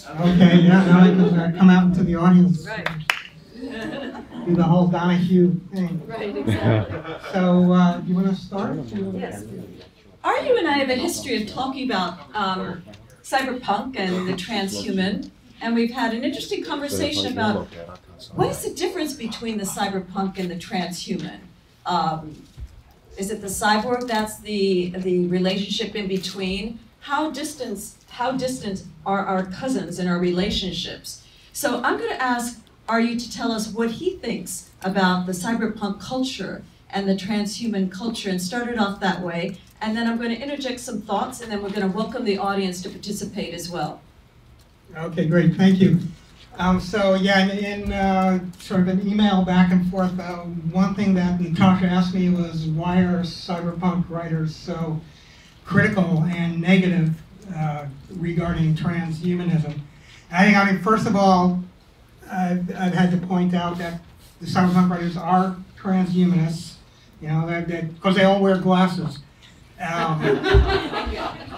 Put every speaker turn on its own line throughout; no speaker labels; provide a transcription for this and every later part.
Okay, yeah, now I can come out into the audience.
Right.
Do the whole Donahue thing.
Right, exactly.
So, you want to start?
Yes. Arju and I have a history of talking about cyberpunk and the transhuman, and we've had an interesting conversation about what is the difference between the cyberpunk and the transhuman. Is it the cyborg that's the relationship in between? How distant are our cousins in our relationships? So I'm going to ask Arju to tell us what he thinks about the cyberpunk culture and the transhuman culture, and start it off that way. And then I'm going to interject some thoughts, and then we're going to welcome the audience to participate as well.
Okay, great, thank you. So yeah, in sort of an email back and forth, one thing that Natasha asked me was, why are cyberpunk writers so critical and negative regarding transhumanism? And I mean, first of all, I've had to point out that the cyberpunk writers are transhumanists, you know, because they all wear glasses.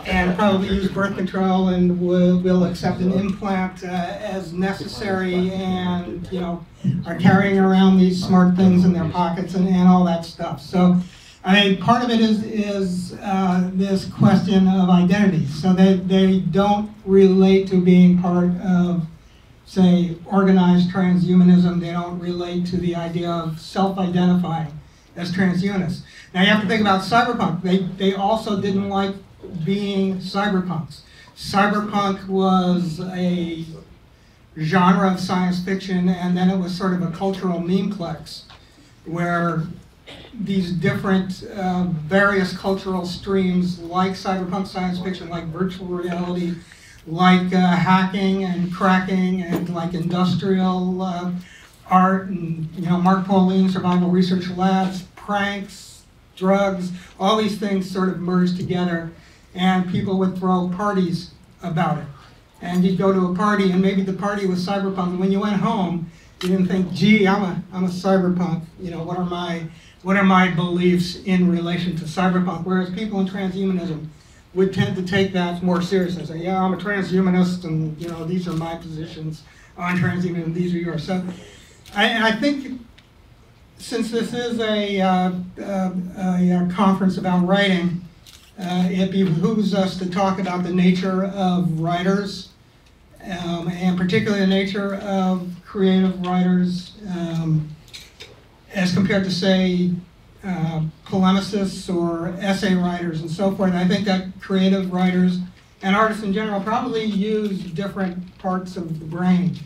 And probably use birth control and will accept an implant as necessary, and, you know, are carrying around these smart things in their pockets and all that stuff. So, I mean, part of it is this question of identity. So they don't relate to being part of, say, organized transhumanism. They don't relate to the idea of self-identifying as transhumanists. Now you have to think about cyberpunk. They also didn't like being cyberpunks. Cyberpunk was a genre of science fiction, and then it was sort of a cultural memeplex where these different various cultural streams, like cyberpunk science fiction, like virtual reality, like hacking and cracking, and like industrial art, and, you know, Mark Pauline Survival Research Labs, pranks, drugs, all these things sort of merged together, and people would throw parties about it. And you'd go to a party, and maybe the party was cyberpunk, and when you went home, you didn't think, gee, I'm a cyberpunk, you know, what are my beliefs in relation to cyberpunk? Whereas people in transhumanism would tend to take that more seriously. Say, yeah, I'm a transhumanist, and, you know, these are my positions on transhumanism, these are yours. So I think, since this is a conference about writing, it behooves us to talk about the nature of writers, and particularly the nature of creative writers, as compared to, say, polemicists or essay writers and so forth. I think that creative writers and artists in general probably use different parts of the brain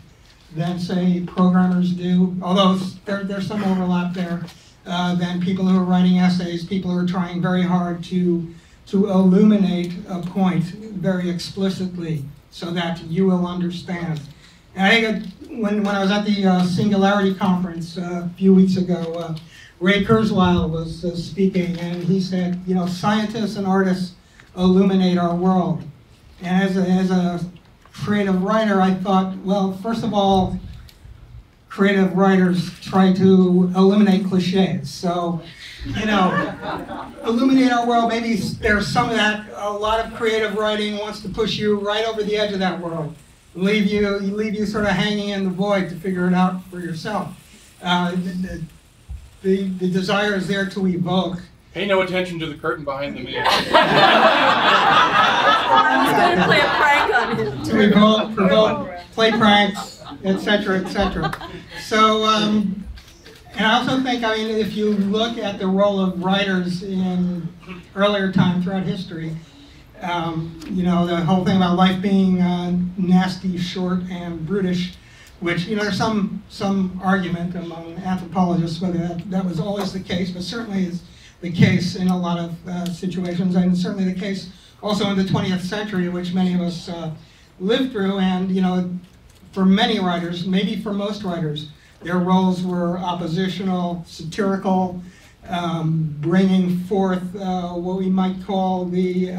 than, say, programmers do, although there's some overlap there, than people who are writing essays, people who are trying very hard to illuminate a point very explicitly so that you will understand. And I think when I was at the Singularity Conference a few weeks ago, Ray Kurzweil was speaking, and he said, you know, scientists and artists illuminate our world. And as a creative writer, I thought, well, first of all, creative writers try to eliminate cliches. So, you know, illuminate our world, maybe there's some of that. A lot of creative writing wants to push you right over the edge of that world, leave you sort of hanging in the void to figure it out for yourself. The desire is there to evoke.
Pay no attention to the curtain behind the mirror.
I was going to play a prank on him.
To evoke, provoke, play pranks, etc., etc. So, and I also think, I mean, if you look at the role of writers in earlier time throughout history, you know, the whole thing about life being nasty, short, and brutish, which, you know, there's some argument among anthropologists whether that was always the case, but certainly is the case in a lot of situations, and certainly the case also in the 20th century, which many of us lived through. And, you know, for many writers, maybe for most writers, their roles were oppositional, satirical, bringing forth what we might call the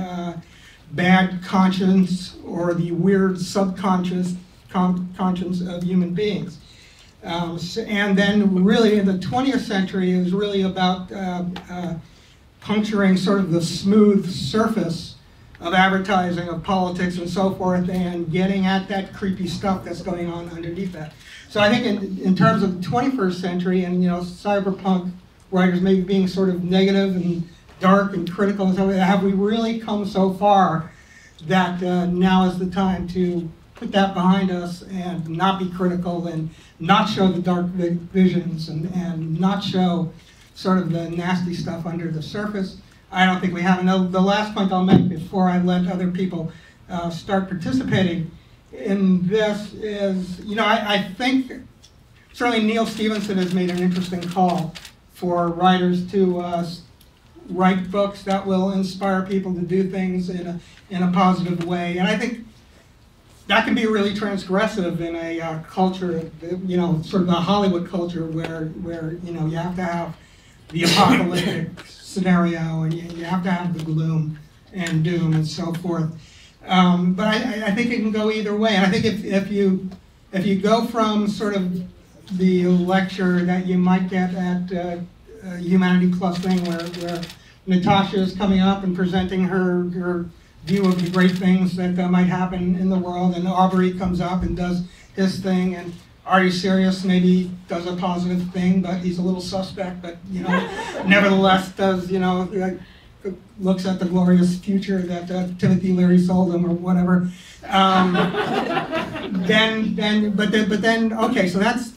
bad conscience or the weird subconscious conscience of human beings. And then really in the 20th century, it was really about puncturing sort of the smooth surface of advertising, of politics and so forth, and getting at that creepy stuff that's going on underneath that. So I think in terms of the 21st century and, cyberpunk writers maybe being sort of negative and dark and critical and so on, have we really come so far that now is the time to put that behind us and not be critical and not show the dark visions and not show sort of the nasty stuff under the surface? I don't think we have. And the last point I'll make before I let other people start participating in this is, I think certainly Neil Stephenson has made an interesting call for writers to write books that will inspire people to do things in a positive way. And I think that can be really transgressive in a culture, sort of a Hollywood culture where you have to have the apocalyptic scenario and you have to have the gloom and doom and so forth. But I think it can go either way. And I think if you go from sort of the lecture that you might get at Humanity Plus thing where Natasha is coming up and presenting her view of the great things that might happen in the world, and Aubrey comes up and does his thing, and Are You Sirius maybe does a positive thing, but he's a little suspect, but nevertheless does, looks at the glorious future that Timothy Leary sold him or whatever. Okay, so that's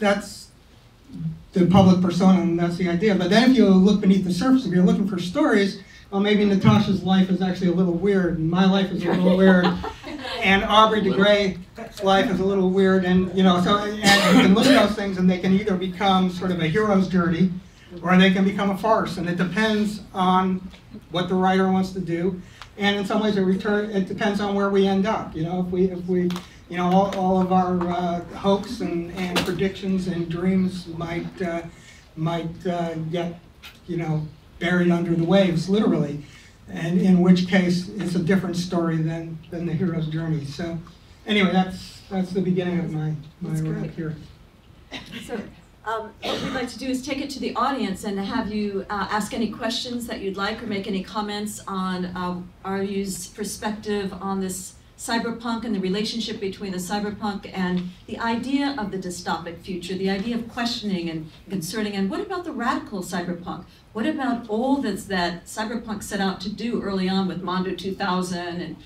the public persona, and that's the idea. But then if you look beneath the surface, if you're looking for stories, well, maybe Natasha's life is actually a little weird, and my life is a little weird, and Aubrey de Grey's life is a little weird, and and you can look at those things, and they can either become sort of a hero's journey, or they can become a farce, and it depends on what the writer wants to do, and in some ways it depends on where we end up. If we all of our hopes and predictions and dreams might get buried under the waves, literally, and in which case it's a different story than the hero's journey. So anyway, that's the beginning of my work here.
So what we'd like to do is take it to the audience and have you ask any questions that you'd like or make any comments on RU's perspective on this cyberpunk and the relationship between the cyberpunk and the idea of the dystopic future, the idea of questioning and concerning, and what about the radical cyberpunk? What about all that cyberpunk set out to do early on with Mondo 2000 and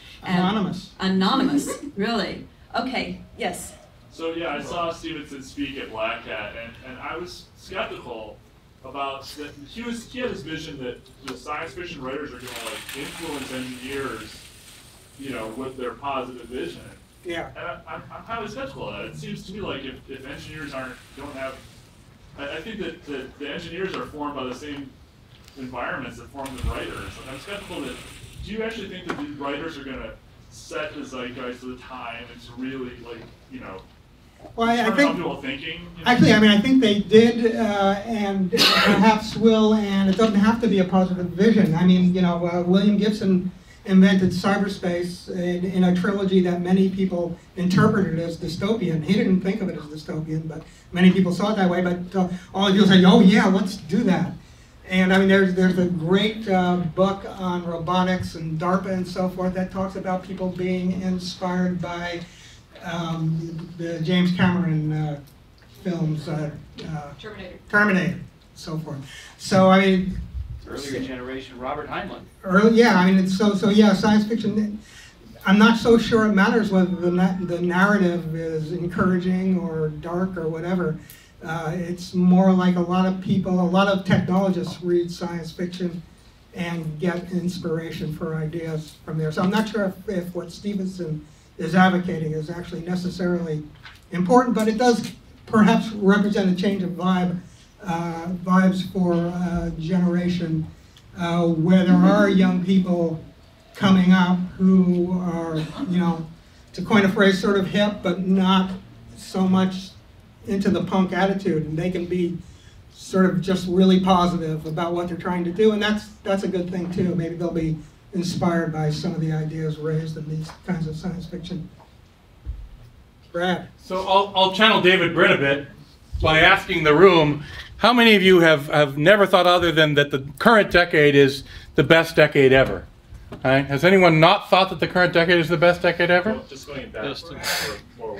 Anonymous, really? Okay, yes.
So yeah, I saw Stevenson speak at Black Hat, and I was skeptical about that. He had this vision that the science fiction writers are going to influence engineers, with their positive vision.
Yeah.
And I'm highly skeptical of that. It seems to me like if engineers don't have, I think that the engineers are formed by the same environments that form the writers. And I'm skeptical that, do you actually think that the writers are going to set the zeitgeist of the time and to really
well, I think
people thinking?
Actually, I think they did, and perhaps will, and it doesn't have to be a positive vision. William Gibson invented cyberspace in a trilogy that many people interpreted as dystopian. He didn't think of it as dystopian, but many people saw it that way. But all people say, "Oh yeah, let's do that." And there's a great book on robotics and DARPA and so forth that talks about people being inspired by the James Cameron films, Terminator, so forth. So
earlier generation, Robert Heinlein.
Science fiction. I'm not so sure it matters whether the narrative is encouraging or dark or whatever. It's more like a lot of technologists read science fiction and get inspiration for ideas from there. So I'm not sure if what Stevenson is advocating is actually necessarily important, but it does perhaps represent a change of vibes for a generation where there are young people coming up who are, to coin a phrase, sort of hip, but not so much into the punk attitude, and they can be sort of just really positive about what they're trying to do, and that's a good thing too. Maybe they'll be inspired by some of the ideas raised in these kinds of science fiction. Brad.
So I'll channel David Brin a bit by asking the room, how many of you have never thought other than that the current decade is the best decade ever? Right? Has anyone not thought that the current decade is the best decade ever?
Just going back more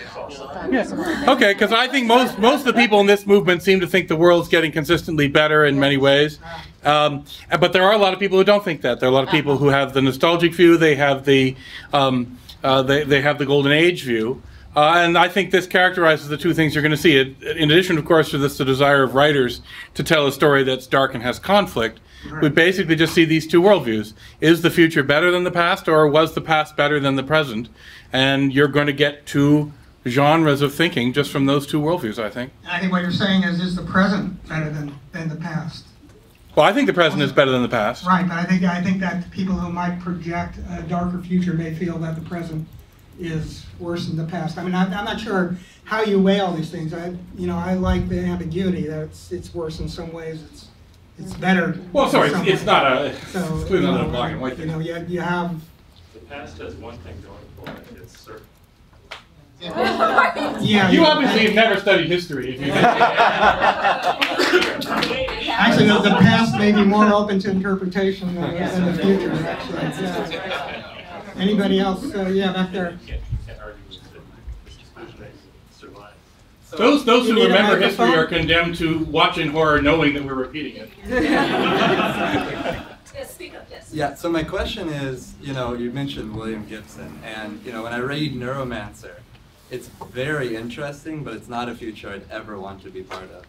Yeah. Okay, because I think most of the people in this movement seem to think the world's getting consistently better in many ways. But there are a lot of people who don't think that. There are a lot of people who have the nostalgic view. They have the they have the golden age view. And I think this characterizes the two things you're going to see. In addition, of course, to this, the desire of writers to tell a story that's dark and has conflict. Right. We basically just see these two worldviews. Is the future better than the past, or was the past better than the present? And you're going to get two genres of thinking just from those two worldviews, I think.
I think what you're saying is the present better than the past?
Well, I think the present is better than the past.
Right, but I think that people who might project a darker future may feel that the present is worse than the past. I mean, I'm not sure how you weigh all these things. I like the ambiguity that it's worse in some ways. It's better.
Well, sorry, it's not a
clearly
not a black and white thing.
You have.
The past has one thing going for it. It's certain.
Yeah.
You obviously have never studied history. If you
Actually, the past may be more open to interpretation than the future. Actually. Yeah. Anybody else? Yeah, back there.
Those who remember history are condemned to watching horror knowing that we're repeating it.
Yes, speak up, yes.
Yeah, so my question is, you mentioned William Gibson, and, when I read Neuromancer, it's very interesting, but it's not a future I'd ever want to be part of.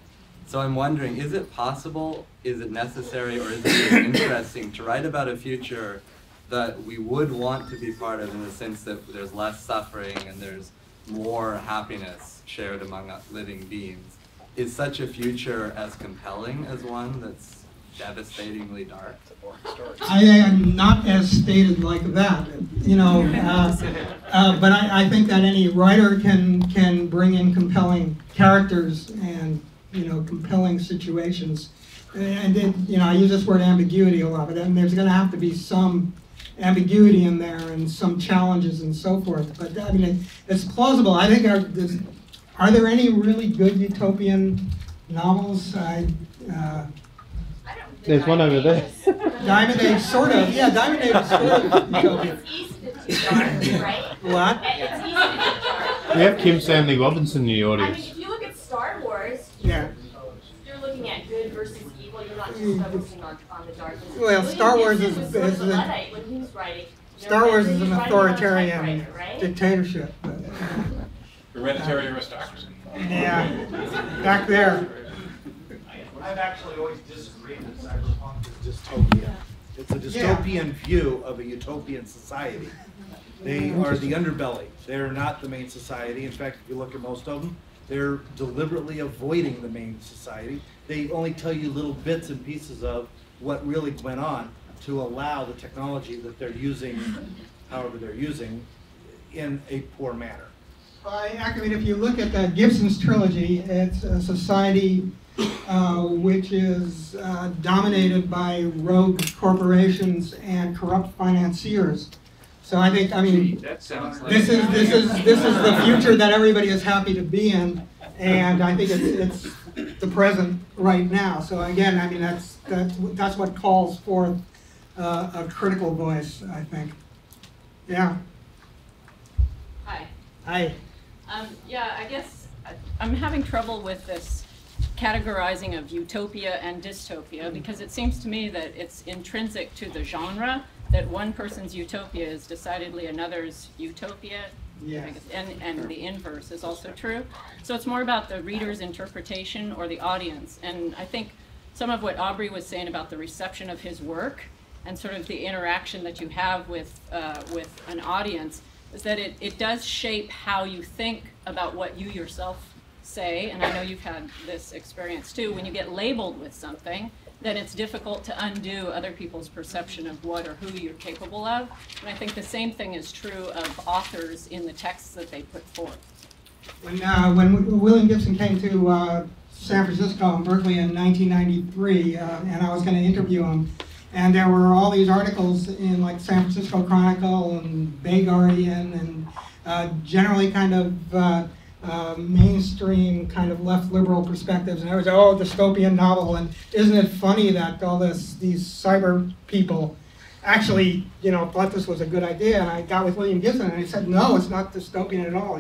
So I'm wondering, is it possible, is it necessary, or is it really interesting to write about a future that we would want to be part of in the sense that there's less suffering and there's more happiness shared among living beings? Is such a future as compelling as one that's devastatingly dark?
I am not as stated like that, but I think that any writer can bring in compelling characters and compelling situations, and then I use this word ambiguity a lot, but then there's going to have to be some ambiguity in there and some challenges and so forth. But I mean, it's plausible. I think are there any really good utopian novels?
There's one over there.
Diamond Age, sort of. Yeah, Diamond Age is sort of utopian.
It's easy to do dark, right?
What?
It's easy to do dark.
We have Kim Stanley Robinson in the
I mean,
audience.
if you look at Star Wars,
Yeah.
you're looking at good versus evil. You're not just focusing on the darkness.
Well, Star Wars is
sort of a Luddite when he was writing.
Star Wars is an
he's writing on a
authoritarian
typewriter, right?
dictatorship.
Hereditary aristocracy.
Yeah, back there.
I've actually always disagreed that cyberpunk is dystopia. It's a dystopian view of a utopian society. They are the underbelly. They're not the main society. In fact, if you look at most of them, they're deliberately avoiding the main society. They only tell you little bits and pieces of what really went on to allow the technology that they're using, however they're using, in a poor manner.
I mean, if you look at Gibson's trilogy, it's a society which is dominated by rogue corporations and corrupt financiers. So I think,
That sounds like
this is the future that everybody is happy to be in, and I think it's the present right now. So again, I mean, that's what calls forth a critical voice, I think. Yeah.
Hi.
Hi.
Yeah, I guess I'm having trouble with this categorizing of utopia and dystopia, because it seems to me that it's intrinsic to the genre that one person's utopia is decidedly another's utopia.
Yes.
And the inverse is also true. So it's more about the reader's interpretation or the audience. And I think some of what Aubrey was saying about the reception of his work and sort of the interaction that you have with an audience is that it does shape how you think about what you yourself say. And I know you've had this experience too. When you get labeled with something, then it's difficult to undo other people's perception of what or who you're capable of. And I think the same thing is true of authors in the texts that they put forth.
When William Gibson came to San Francisco and Berkeley in 1993, and I was going to interview him, and there were all these articles in like San Francisco Chronicle and Bay Guardian and generally kind of mainstream kind of left liberal perspectives, and it was dystopian novel, and isn't it funny that all these cyber people actually, thought this was a good idea, and I got with William Gibson, and he said, no, it's not dystopian at all.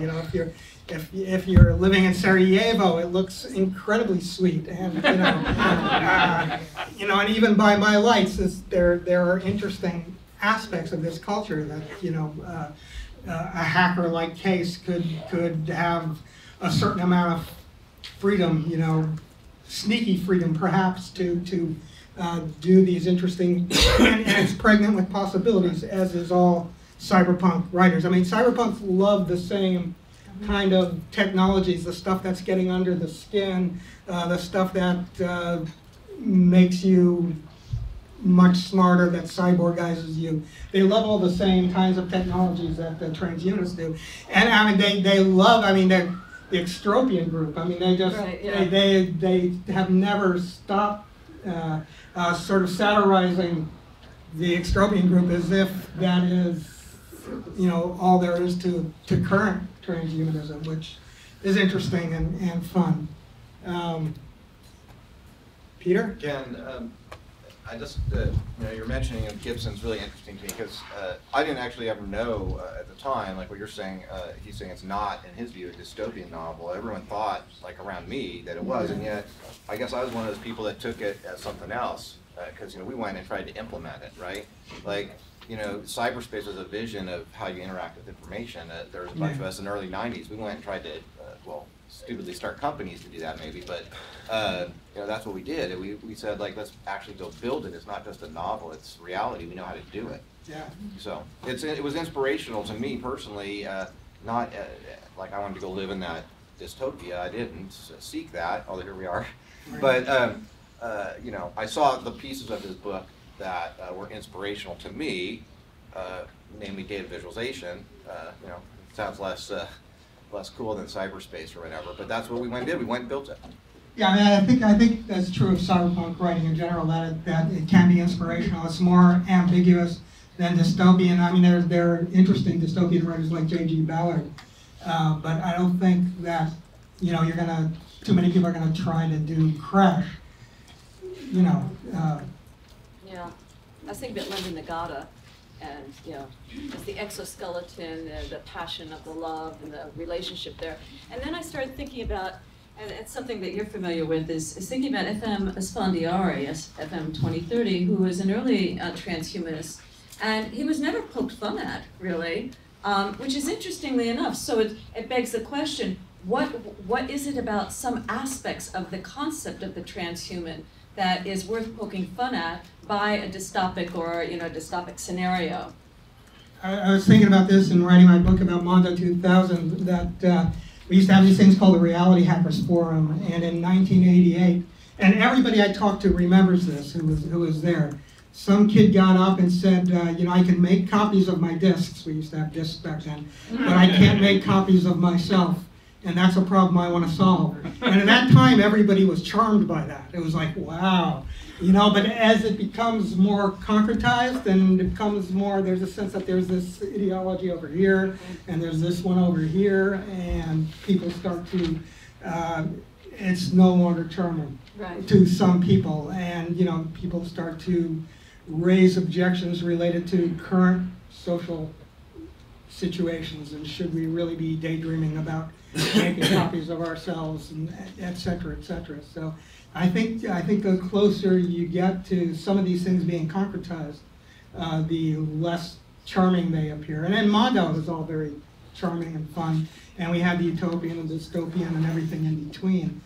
If you're living in Sarajevo, it looks incredibly sweet, and and even by my lights, there are interesting aspects of this culture that a hacker-like case could have a certain amount of freedom, sneaky freedom perhaps to do these interesting, and it's pregnant with possibilities, as is all cyberpunk writers. I mean, cyberpunks love the same kind of technologies, the stuff that's getting under the skin, the stuff that makes you much smarter, that cyborgizes you. They love all the same kinds of technologies that the transhumanists do. And I mean, they love, they're the extropian group. I mean, they just, right, yeah. they have never stopped sort of satirizing the extropian group as if that is, all there is to current transhumanism, which is interesting and fun. Peter?
Again, I just, your mentioning of Gibson's really interesting to me because I didn't actually ever know at the time, like what you're saying, he's saying it's not, in his view, a dystopian novel. Everyone thought, like around me, that it was, and yet I guess I was one of those people that took it as something else because, we went and tried to implement it, right? Like, cyberspace was a vision of how you interact with information. There was a bunch of us in the early 90s. We went and tried to, stupidly start companies to do that maybe, but that's what we did. We said, like, let's actually go build it. It's not just a novel, it's reality. We know how to do it.
Yeah.
So it was inspirational to me personally, not like I wanted to go live in that dystopia. I didn't seek that, although here we are. Right. But, I saw the pieces of his book that were inspirational to me, namely data visualization. It sounds less cool than cyberspace or whatever, but that's what we went and did. We went and built it.
Yeah, I think that's true of cyberpunk writing in general, that it can be inspirational. It's more ambiguous than dystopian. I mean, there are interesting dystopian writers like J.G. Ballard, but I don't think that, too many people are gonna try to do Crash,
Yeah, I was thinking about Linda Nagata, and it's the exoskeleton, the passion of the love and the relationship there. And then I started thinking about, and it's something that you're familiar with, is thinking about F.M. Esfandiari, FM 2030, who was an early transhumanist, and he was never poked fun at, really, which is interestingly enough. So it begs the question, what is it about some aspects of the concept of the transhuman that is worth poking fun at by a dystopic or dystopic scenario?
I was thinking about this in writing my book about Mondo 2000, that we used to have these things called the Reality Hackers Forum, and in 1988, and everybody I talked to remembers this, who was there. Some kid got up and said, I can make copies of my discs. We used to have discs back then, but I can't make copies of myself. And that's a problem I want to solve. And at that time, everybody was charmed by that. It was like, wow. But as it becomes more concretized and it becomes more, there's a sense that there's this ideology over here, and there's this one over here, and people start to, it's no longer charming to some people. And, people start to raise objections related to current social situations, and should we really be daydreaming about making copies of ourselves, and et cetera, et cetera. So I think the closer you get to some of these things being concretized, the less charming they appear. And then Mondo is all very charming and fun, and we have the utopian and dystopian and everything in between.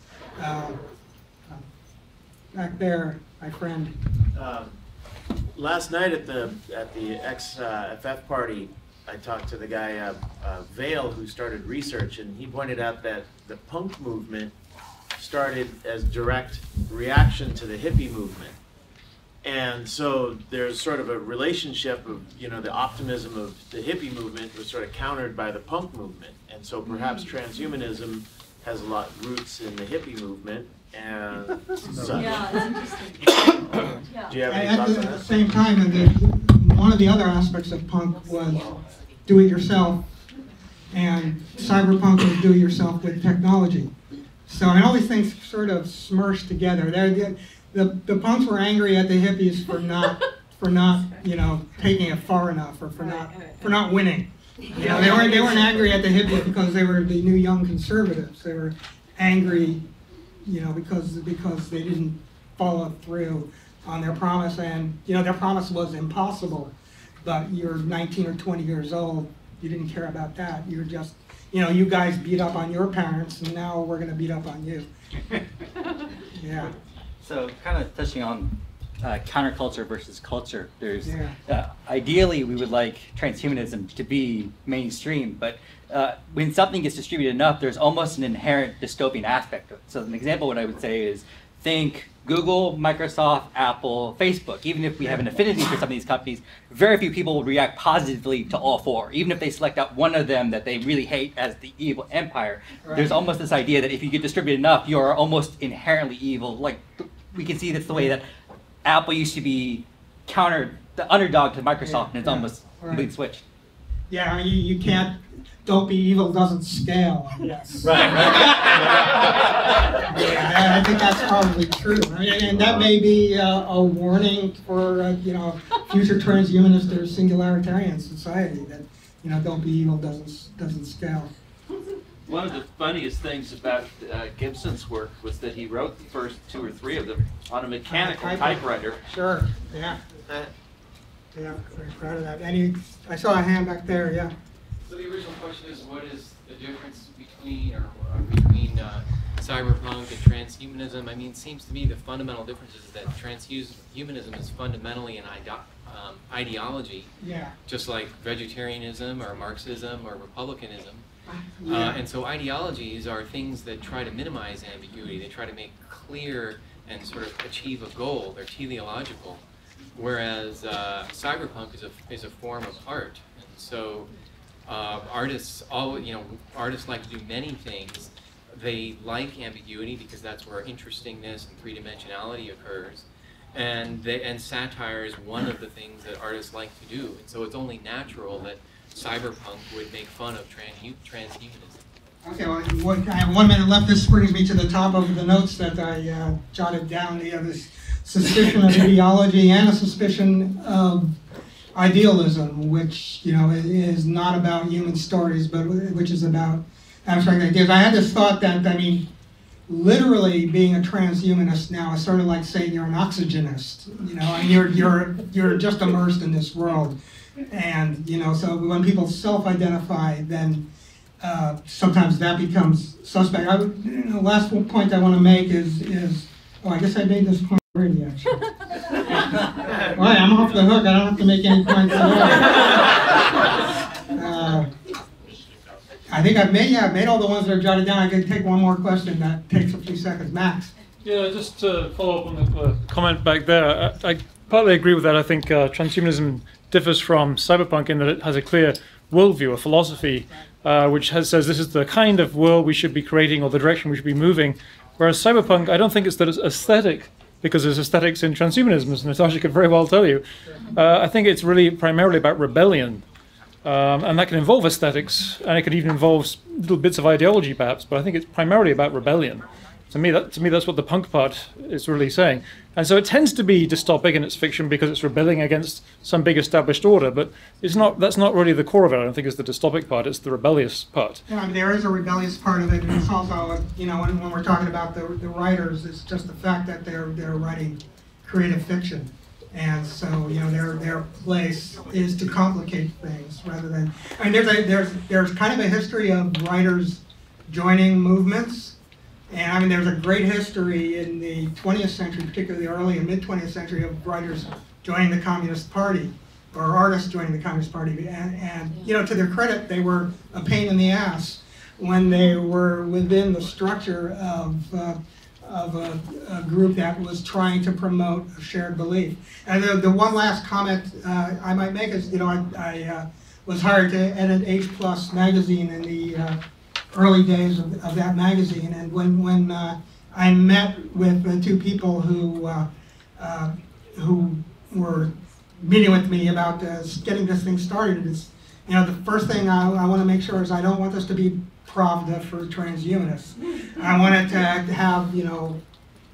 Back there, my friend.
Last night at the ex-FF party, I talked to the guy, Vale, who started research, and he pointed out that the punk movement started as direct reaction to the hippie movement. And so there's sort of a relationship of, the optimism of the hippie movement was sort of countered by the punk movement. And so perhaps transhumanism has a lot of roots in the hippie movement. And such.
Yeah, that's interesting.
Do you have any thoughts on that?
At the same time, one of the other aspects of punk was do-it-yourself, and cyberpunk was do-it-yourself with technology. So, all these things sort of smirched together. The punks were angry at the hippies for not you know, taking it far enough, or for not winning. You know, they weren't angry at the hippies because they were the new young conservatives. They were angry, you know, because they didn't follow through on their promise, and you know, their promise was impossible. But you're 19 or 20 years old. You didn't care about that. You're just, you know, you guys beat up on your parents, and now we're going to beat up on you. Yeah.
So, kind of touching on counterculture versus culture. There's ideally we would like transhumanism to be mainstream, but when something gets distributed enough, there's almost an inherent dystopian aspect of it. So, an example, what I would say is think Google, Microsoft, Apple, Facebook. Even if we have an affinity for some of these companies, very few people will react positively to all four. Even if they select out one of them that they really hate as the evil empire, there's almost this idea that if you get distributed enough, you are almost inherently evil. Like, we can see that's the way that Apple used to be the underdog to Microsoft, and it's almost completely switched.
Yeah, you can't. Don't be evil doesn't scale, I guess.
Right.
Yeah, I think that's probably true, and that may be a warning for you know, future transhumanist or singularitarian society, that you know, don't be evil doesn't scale.
One of the funniest things about Gibson's work was that he wrote the first 2 or 3 of them on a mechanical typewriter.
Sure. Yeah. Yeah, very proud of that. I saw a hand back there. Yeah.
So the original question is, what is the difference between cyberpunk and transhumanism? I mean, it seems to me the fundamental difference is that transhumanism is fundamentally an ideology, just like vegetarianism or Marxism or republicanism. And so ideologies are things that try to minimize ambiguity. They try to make clear and sort of achieve a goal. They're teleological, whereas cyberpunk is a form of art. And so artists like to do many things. They like ambiguity because that's where interestingness and three-dimensionality occurs, and satire is one of the things that artists like to do. And so it's only natural that cyberpunk would make fun of transhumanism.
Okay, well, I have 1 minute left. This brings me to the top of the notes that I jotted down. This suspicion of ideology and a suspicion of idealism, which you know is not about human stories, but which is about abstract ideas. I had this thought that, I mean, literally being a transhumanist now is sort of like saying you're an oxygenist. You know, and you're just immersed in this world, and you know, so when people self-identify, then sometimes that becomes suspect. The last point I want to make is I guess I made this point already, actually. Well, I'm off the hook. I don't have to make any points at all. I think I've made all the ones that are jotted down. I can take one more question that takes a few seconds. Max.
Yeah, just to follow up on the comment back there, I partly agree with that. I think transhumanism differs from cyberpunk in that it has a clear worldview, a philosophy, which says this is the kind of world we should be creating or the direction we should be moving. Whereas cyberpunk, I don't think it's that it's aesthetic, because there's aesthetics in transhumanism, as Natasha could very well tell you. I think it's really primarily about rebellion. And that can involve aesthetics, and it could even involve little bits of ideology, perhaps, but I think it's primarily about rebellion. To me, that's what the punk part is really saying. And so it tends to be dystopic in its fiction because it's rebelling against some big established order, but that's not really the core of it. I don't think it's the dystopic part, it's the rebellious part.
Yeah, I mean, there is a rebellious part of it, and it's also, you know, when we're talking about the writers, it's just the fact that they're writing creative fiction. And so, you know, their place is to complicate things rather than, I mean, there's kind of a history of writers joining movements. And I mean, there's a great history in the 20th century, particularly the early and mid-20th century, of writers joining the Communist Party, or artists joining the Communist Party. And you know, to their credit, they were a pain in the ass when they were within the structure of a group that was trying to promote a shared belief. And the one last comment I might make is, you know, I was hired to edit H+ magazine in the early days of that magazine, and when I met with the two people who were meeting with me about getting this thing started, is, you know, the first thing I want to make sure is I don't want this to be Pravda for transhumanists. I want it to have, you know,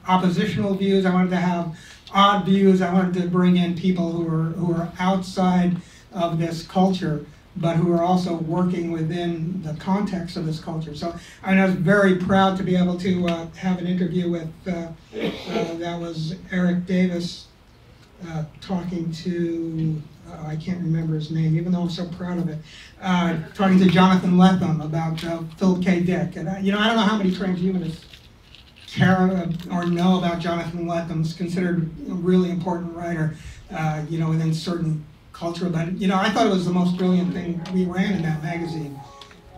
oppositional views. I wanted to have odd views. I wanted to bring in people who are outside of this culture, but who are also working within the context of this culture. So I was very proud to be able to have an interview with, that was Eric Davis talking to, I can't remember his name, even though I'm so proud of it, talking to Jonathan Lethem about Philip K. Dick. And I don't know how many transhumanists care or know about Jonathan Lethem. He's considered a really important writer, within certain culture. But I thought it was the most brilliant thing we ran in that magazine,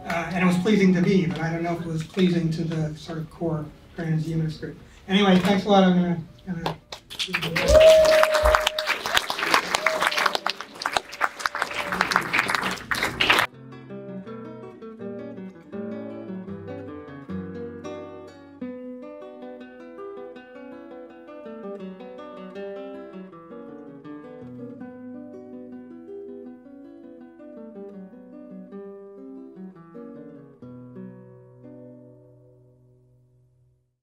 and it was pleasing to me. But I don't know if it was pleasing to the sort of core transhumanist group. Anyway, thanks a lot. I'm gonna